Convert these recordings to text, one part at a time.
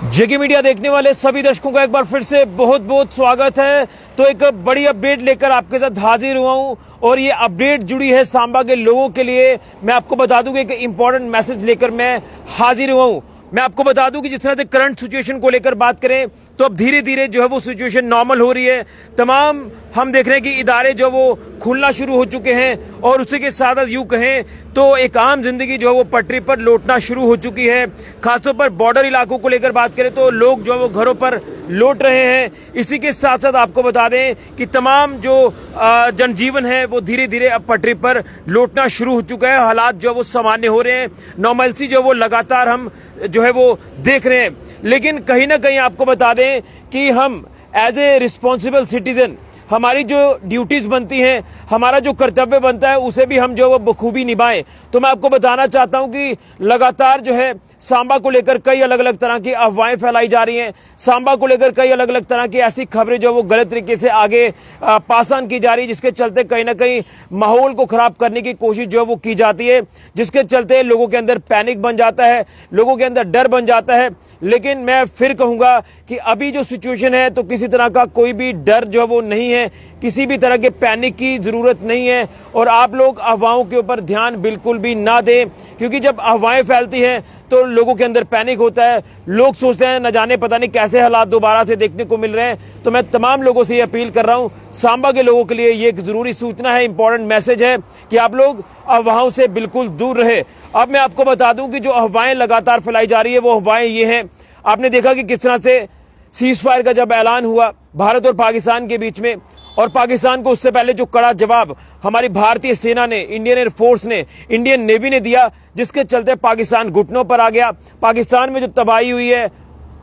जेके media देखने वाले सभी दर्शकों का एक बार फिर से बहुत बहुत स्वागत है। तो एक बड़ी अपडेट लेकर आपके साथ हाजिर हुआ हूं और ये अपडेट जुड़ी है सांबा के लोगों के लिए। मैं आपको बता दूं कि एक इंपॉर्टेंट मैसेज लेकर मैं हाजिर हुआ हूं। मैं आपको बता दूं कि जिस तरह से करंट सिचुएशन को लेकर बात करें तो अब धीरे धीरे जो है वो सिचुएशन नॉर्मल हो रही है। तमाम हम देख रहे हैं कि इदारे जो वो खुलना शुरू हो चुके हैं और उसी के साथ यूं कहें तो एक आम जिंदगी जो है वो पटरी पर लौटना शुरू हो चुकी है। खासतौर पर बॉर्डर इलाकों को लेकर बात करें तो लोग जो है वो घरों पर लौट रहे हैं। इसी के साथ साथ आपको बता दें कि तमाम जो जनजीवन है वो धीरे धीरे अब पटरी पर लौटना शुरू हो चुका है। हालात जो वो सामान्य हो रहे हैं, नॉर्मलसी जो वो लगातार हम जो है वो देख रहे हैं। लेकिन कहीं ना कहीं आपको बता दें कि हम एज ए रिस्पॉन्सिबल सिटीजन हमारी जो ड्यूटीज बनती हैं, हमारा जो कर्तव्य बनता है उसे भी हम जो वो बखूबी निभाएं। तो मैं आपको बताना चाहता हूं कि लगातार जो है सांबा को लेकर कई अलग अलग तरह की अफवाहें फैलाई जा रही हैं। सांबा को लेकर कई अलग अलग तरह की ऐसी खबरें जो वो गलत तरीके से आगे पास ऑन की जा रही है, जिसके चलते कहीं ना कहीं माहौल को खराब करने की कोशिश जो है वो की जाती है, जिसके चलते लोगों के अंदर पैनिक बन जाता है, लोगों के अंदर डर बन जाता है। लेकिन मैं फिर कहूंगा कि अभी जो सिचुएशन है तो किसी तरह का कोई भी डर जो है वो नहीं है, किसी भी तरह के पैनिक की जरूरत नहीं है। और आप लोग अफवाहों के ऊपर ध्यान बिल्कुल भी ना दें, क्योंकि जब अफवाहें फैलती हैं तो लोगों के अंदर पैनिक होता है। लोग सोचते हैं न जाने पता नहीं कैसे हालात दोबारा से देखने को मिल रहे हैं। तो मैं तमाम लोगों से ये अपील कर रहा हूं, सांबा के लोगों के लिए ये एक जरूरी सूचना है, इंपॉर्टेंट मैसेज है कि आप लोग अफवाहों से बिल्कुल दूर रहे। अब मैं आपको बता दूं कि जो अफवाहें लगातार फैलाई जा रही है वो अफवाहें ये हैं। आपने देखा कि किस तरह से सीज फायर का जब ऐलान हुआ भारत और पाकिस्तान के बीच में, और पाकिस्तान को उससे पहले जो कड़ा जवाब हमारी भारतीय सेना ने, इंडियन एयरफोर्स ने, इंडियन नेवी ने दिया, जिसके चलते पाकिस्तान घुटनों पर आ गया। पाकिस्तान में जो तबाही हुई है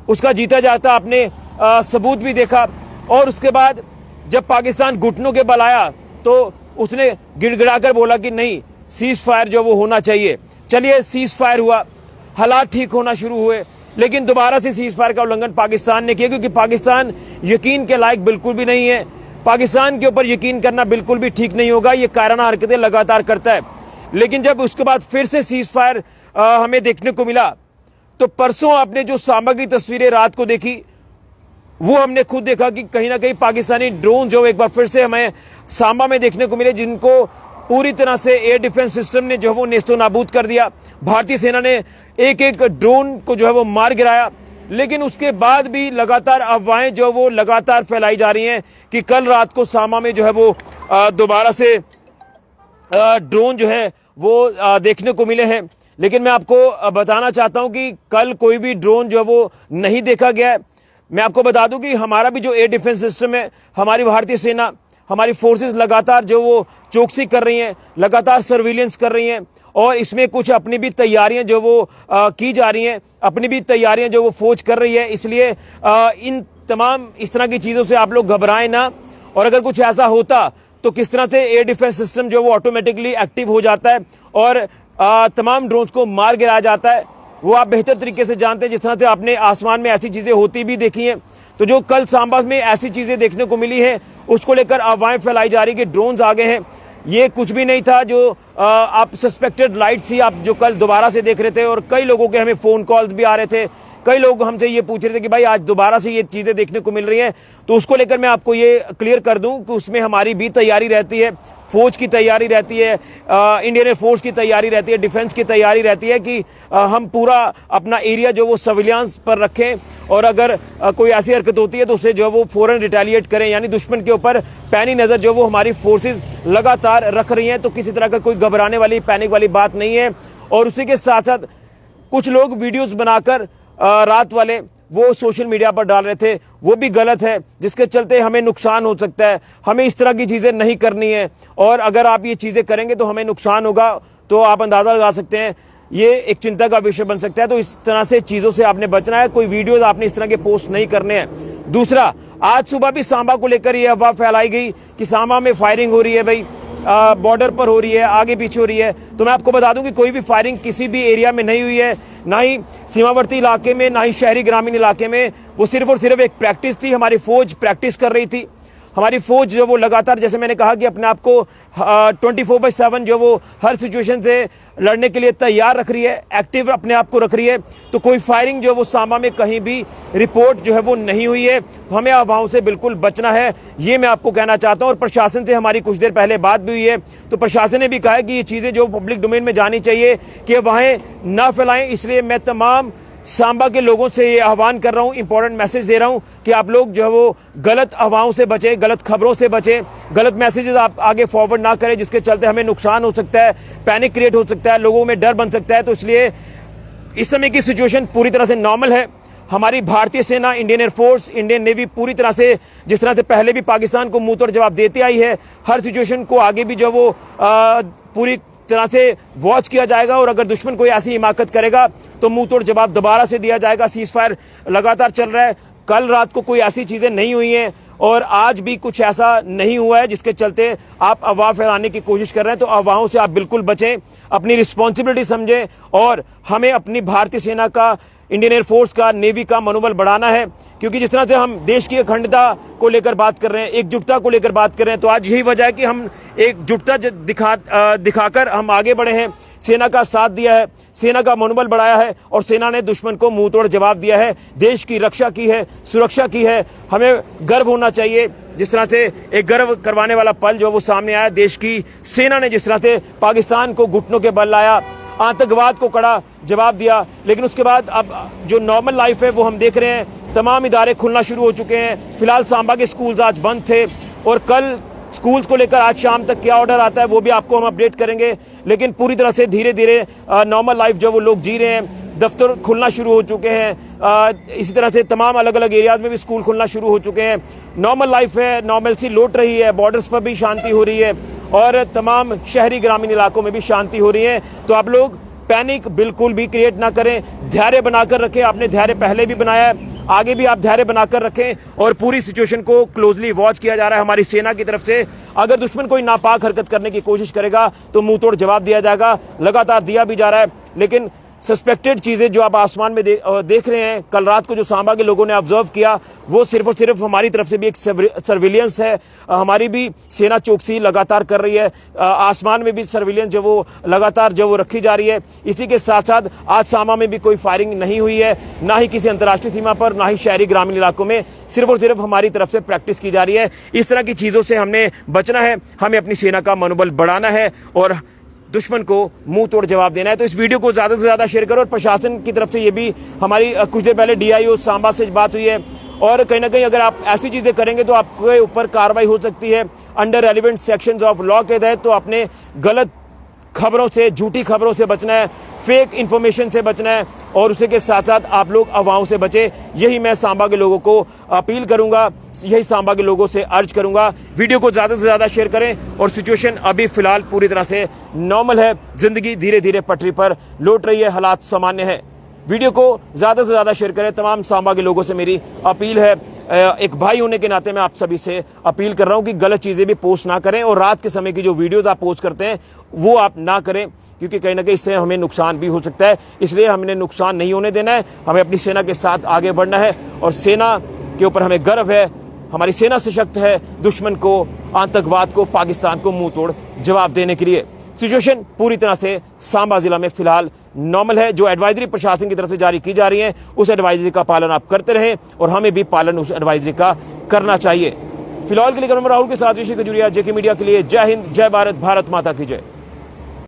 उसका जीता जाता आपने सबूत भी देखा। और उसके बाद जब पाकिस्तान घुटनों के बल आया तो उसने गिड़गिड़ाकर बोला कि नहीं, सीज फायर जो वो होना चाहिए। चलिए सीज फायर हुआ, हालात ठीक होना शुरू हुए, लेकिन दोबारा से सीज फायर का उल्लंघन पाकिस्तान ने किया, क्योंकि पाकिस्तान यकीन के लायक बिल्कुल भी नहीं है। पाकिस्तान के ऊपर यकीन करना बिल्कुल भी ठीक नहीं होगा, ये कायराना हरकतें लगातार करता है। लेकिन जब उसके बाद फिर से सीज फायर हमें देखने को मिला तो परसों आपने जो सांबा की तस्वीरें रात को देखी वो हमने खुद देखा कि कहीं ना कहीं पाकिस्तानी ड्रोन जो एक बार फिर से हमें सांबा में देखने को मिले, जिनको पूरी तरह से एयर डिफेंस सिस्टम ने जो है वो नेस्तो नाबूद कर दिया। भारतीय सेना ने एक एक ड्रोन को जो है वो मार गिराया। लेकिन उसके बाद भी लगातार अफवाहें जो वो लगातार फैलाई जा रही हैं कि कल रात को सांबा में जो है वो दोबारा से ड्रोन जो है वो देखने को मिले हैं। लेकिन मैं आपको बताना चाहता हूं कि कल कोई भी ड्रोन जो है वो नहीं देखा गया है। मैं आपको बता दूं कि हमारा भी जो एयर डिफेंस सिस्टम है, हमारी भारतीय सेना, हमारी फोर्सेस लगातार जो वो चौकसी कर रही हैं, लगातार सर्विलेंस कर रही हैं, और इसमें कुछ अपनी भी तैयारियां जो वो की जा रही हैं, अपनी भी तैयारियां जो वो फौज कर रही है। इसलिए इन तमाम इस तरह की चीज़ों से आप लोग घबराएं ना। और अगर कुछ ऐसा होता तो किस तरह से एयर डिफेंस सिस्टम जो वो ऑटोमेटिकली एक्टिव हो जाता है और तमाम ड्रोन्स को मार गिराया जाता है, वो आप बेहतर तरीके से जानते हैं। जिस तरह से आपने आसमान में ऐसी चीज़ें होती भी देखी हैं, तो जो कल सांबा में ऐसी चीज़ें देखने को मिली हैं उसको लेकर अफवाहें फैलाई जा रही कि ड्रोन्स आ गए हैं। ये कुछ भी नहीं था जो आप सस्पेक्टेड लाइट्स ही आप जो कल दोबारा से देख रहे थे। और कई लोगों के हमें फ़ोन कॉल्स भी आ रहे थे, कई लोग हमसे ये पूछ रहे थे कि भाई आज दोबारा से ये चीज़ें देखने को मिल रही हैं। तो उसको लेकर मैं आपको ये क्लियर कर दूं कि उसमें हमारी भी तैयारी रहती है, फौज की तैयारी रहती है, इंडियन एयरफोर्स की तैयारी रहती है, डिफेंस की तैयारी रहती है कि हम पूरा अपना एरिया जो वो सर्विलांस पर रखें, और अगर कोई ऐसी हरकत होती है तो उसे जो वो फौरन रिटेलिएट करें। यानी दुश्मन के ऊपर पैनी नज़र जो वो हमारी फोर्सेज लगातार रख रही हैं। तो किसी तरह का कोई घबराने वाली, पैनिक वाली बात नहीं है। और उसी के साथ साथ कुछ लोग वीडियोस बनाकर रात वाले वो सोशल मीडिया पर डाल रहे थे, वो भी गलत है, जिसके चलते हमें नुकसान हो सकता है। हमें इस तरह की चीज़ें नहीं करनी है, और अगर आप ये चीज़ें करेंगे तो हमें नुकसान होगा। तो आप अंदाज़ा लगा सकते हैं ये एक चिंता का विषय बन सकता है। तो इस तरह से चीज़ों से आपने बचना है, कोई वीडियोज आपने इस तरह के पोस्ट नहीं करने हैं। दूसरा, आज सुबह भी सांबा को लेकर ये अफवाह फैलाई गई कि सांबा में फायरिंग हो रही है, भाई बॉर्डर पर हो रही है, आगे पीछे हो रही है। तो मैं आपको बता दूं कि कोई भी फायरिंग किसी भी एरिया में नहीं हुई है, ना ही सीमावर्ती इलाके में, ना ही शहरी ग्रामीण इलाके में। वो सिर्फ और सिर्फ एक प्रैक्टिस थी, हमारी फौज प्रैक्टिस कर रही थी। हमारी फौज जो वो लगातार, जैसे मैंने कहा कि अपने आप को 24/7 जो वो हर सिचुएशन से लड़ने के लिए तैयार रख रही है, एक्टिव अपने आप को रख रही है। तो कोई फायरिंग जो वो सांबा में कहीं भी रिपोर्ट जो है वो नहीं हुई है। हमें अफवाहों से बिल्कुल बचना है, ये मैं आपको कहना चाहता हूं। और प्रशासन से हमारी कुछ देर पहले बात भी हुई है, तो प्रशासन ने भी कहा है कि ये चीजें जो पब्लिक डोमेन में जानी चाहिए कि वहां ना फैलाएं। इसलिए मैं तमाम सांबा के लोगों से ये आह्वान कर रहा हूं, इंपॉर्टेंट मैसेज दे रहा हूं कि आप लोग जो है वो गलत अफवाहों से बचें, गलत खबरों से बचें, गलत मैसेजेस आप आगे फॉरवर्ड ना करें जिसके चलते हमें नुकसान हो सकता है, पैनिक क्रिएट हो सकता है, लोगों में डर बन सकता है। तो इसलिए इस समय की सिचुएशन पूरी तरह से नॉर्मल है। हमारी भारतीय सेना, इंडियन एयरफोर्स, इंडियन नेवी पूरी तरह से, जिस तरह से पहले भी पाकिस्तान को मुंह तोड़ जवाब देती आई है, हर सिचुएशन को आगे भी जो वो पूरी तरह से वॉच किया जाएगा। और अगर दुश्मन कोई ऐसी हिमाकत करेगा तो मुंह तोड़ जवाब दोबारा से दिया जाएगा। सीज फायर लगातार चल रहा है, कल रात को कोई ऐसी चीजें नहीं हुई हैं और आज भी कुछ ऐसा नहीं हुआ है जिसके चलते आप अफवाह फैलाने की कोशिश कर रहे हैं। तो अफवाहों से आप बिल्कुल बचें, अपनी रिस्पॉन्सिबिलिटी समझें और हमें अपनी भारतीय सेना का, इंडियन एयरफोर्स का, नेवी का मनोबल बढ़ाना है। क्योंकि जिस तरह से हम देश की अखंडता को लेकर बात कर रहे हैं, एकजुटता को लेकर बात कर रहे हैं, तो आज यही वजह है कि हम एकजुटता दिखाकर हम आगे बढ़े हैं, सेना का साथ दिया है, सेना का मनोबल बढ़ाया है और सेना ने दुश्मन को मुंह तोड़ जवाब दिया है, देश की रक्षा की है, सुरक्षा की है। हमें गर्व होना चाहिए, जिस तरह से एक गर्व करवाने वाला पल जो वो सामने आया, देश की सेना ने जिस तरह से पाकिस्तान को घुटनों के बल लाया, आतंकवाद को कड़ा जवाब दिया। लेकिन उसके बाद अब जो नॉर्मल लाइफ है वो हम देख रहे हैं, तमाम इदारे खुलना शुरू हो चुके हैं। फिलहाल सांबा के स्कूल्स आज बंद थे और कल स्कूल्स को लेकर आज शाम तक क्या ऑर्डर आता है वो भी आपको हम अपडेट करेंगे। लेकिन पूरी तरह से धीरे धीरे नॉर्मल लाइफ जो वो लोग जी रहे हैं, दफ्तर खुलना शुरू हो चुके हैं, इसी तरह से तमाम अलग अलग एरियाज में भी स्कूल खुलना शुरू हो चुके हैं। नॉर्मल लाइफ है, नॉर्मलसी लौट रही है, बॉर्डर्स पर भी शांति हो रही है और तमाम शहरी ग्रामीण इलाकों में भी शांति हो रही है। तो आप लोग पैनिक बिल्कुल भी क्रिएट ना करें, धैर्य बनाकर रखें। आपने धैर्य पहले भी बनाया है, आगे भी आप धैर्य बनाकर रखें और पूरी सिचुएशन को क्लोजली वॉच किया जा रहा है हमारी सेना की तरफ से। अगर दुश्मन कोई नापाक हरकत करने की कोशिश करेगा तो मुंह तोड़ जवाब दिया जाएगा, लगातार दिया भी जा रहा है। लेकिन सस्पेक्टेड चीजें जो आप आसमान में देख रहे हैं, कल रात को जो सांबा के लोगों ने ऑब्जर्व किया, वो सिर्फ और सिर्फ हमारी तरफ से भी एक सर्विलियंस है। हमारी भी सेना चौकसी लगातार कर रही है, आसमान में भी सर्विलियंस जो वो लगातार जो वो रखी जा रही है। इसी के साथ साथ आज सांबा में भी कोई फायरिंग नहीं हुई है, ना ही किसी अंतर्राष्ट्रीय सीमा पर, ना ही शहरी ग्रामीण इलाकों में, सिर्फ और सिर्फ हमारी तरफ से प्रैक्टिस की जा रही है। इस तरह की चीजों से हमने बचना है, हमें अपनी सेना का मनोबल बढ़ाना है और दुश्मन को मुंह तोड़ जवाब देना है। तो इस वीडियो को ज्यादा से ज्यादा शेयर करो। और प्रशासन की तरफ से ये भी हमारी कुछ देर पहले DIO सांबा से बात हुई है और कहीं ना कहीं अगर आप ऐसी चीजें करेंगे तो आपके ऊपर कार्रवाई हो सकती है under relevant sections of law के तहत। तो अपने गलत खबरों से, झूठी खबरों से बचना है, फेक इंफॉर्मेशन से बचना है और उसी के साथ साथ आप लोग अफवाहों से बचे। यही मैं सांबा के लोगों को अपील करूंगा, यही सांबा के लोगों से अर्ज करूंगा। वीडियो को ज्यादा से ज्यादा शेयर करें और सिचुएशन अभी फिलहाल पूरी तरह से नॉर्मल है, जिंदगी धीरे धीरे पटरी पर लौट रही है, हालात सामान्य है। वीडियो को ज्यादा से ज्यादा शेयर करें। तमाम सांबा के लोगों से मेरी अपील है, एक भाई होने के नाते मैं आप सभी से अपील कर रहा हूं कि गलत चीजें भी पोस्ट ना करें और रात के समय की जो वीडियोस आप पोस्ट करते हैं वो आप ना करें, क्योंकि कहीं ना कहीं इससे हमें नुकसान भी हो सकता है। इसलिए हमने नुकसान नहीं होने देना है, हमें अपनी सेना के साथ आगे बढ़ना है और सेना के ऊपर हमें गर्व है। हमारी सेना सशक्त है दुश्मन को, आतंकवाद को, पाकिस्तान को मुंह तोड़ जवाब देने के लिए। सिचुएशन पूरी तरह से सांबा जिला में फिलहाल नॉर्मल है। जो एडवाइजरी प्रशासन की तरफ से जारी की जा रही है उस एडवाइजरी का पालन आप करते रहें और हमें भी पालन उस एडवाइजरी का करना चाहिए। फिलहाल के लिए राहुल के साथ ऋषि खजूरिया, JK मीडिया के लिए। जय हिंद, जय भारत, भारत माता की जय।